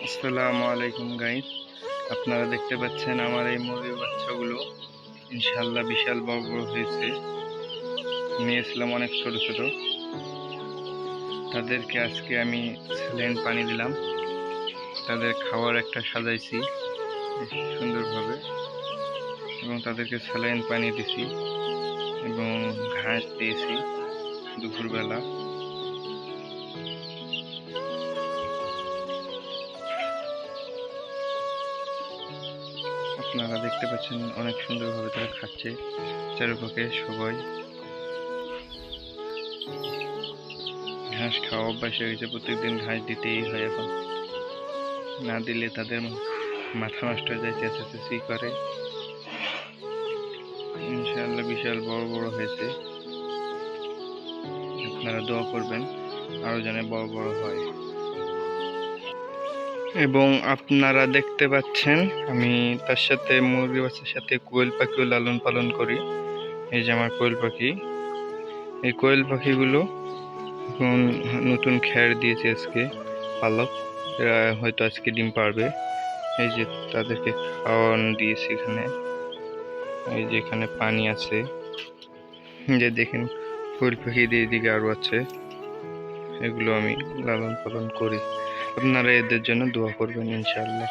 আসসালামু আলাইকুম গাইস, আপনারা দেখতে পাচ্ছেন আমার এই মুরগির বাচ্চাগুলো ইনশাআল্লাহ বিশাল বড় বড় হয়েছে। নিয়েছিলাম অনেক ছোট ছোট, তাদেরকে আজকে আমি স্যালাইন পানি দিলাম। তাদের খাওয়ার একটা সাজাইছি সুন্দরভাবে এবং তাদেরকে স্যালাইন পানি দিছি এবং ঘাস দিয়েছি দুপুরবেলা। আপনারা দেখতে পাচ্ছেন অনেক সুন্দরভাবে তারা খাচ্ছে। চারপাশে সবাই ঘাস খাওয়া অভ্যাস হয়ে গেছে, প্রত্যেকদিন ঘাস দিতেই হয়। এখন না দিলে তাদের মাথা নষ্ট হয়ে যায়, চেঁচাচেঁচি করে। ইনশাআল্লাহ বিশাল বড় বড় হয়েছে। আপনারা দোয়া করবেন আরো যেন বড় বড় হয়। এবং আপনারা দেখতে পাচ্ছেন আমি তার সাথে মুরগি বাচ্চার সাথে কোয়েল পাখিও লালন পালন করি। এই যে আমার কোয়েল পাখি, এই কোয়েল পাখিগুলো এখন নতুন খ্যার দিয়েছে আজকে পালক, এরা হয়তো আজকে ডিম পারবে। এই যে তাদেরকে খাওয়ান দিয়েছি এখানে, এই যে এখানে পানি আছে, যে দেখেন কোয়েল পাখি দিয়ে দিকে আরো আছে। এগুলো আমি লালন পালন করি। আপনারা এদের জন্য দোয়া করবেন ইনশাআল্লাহ।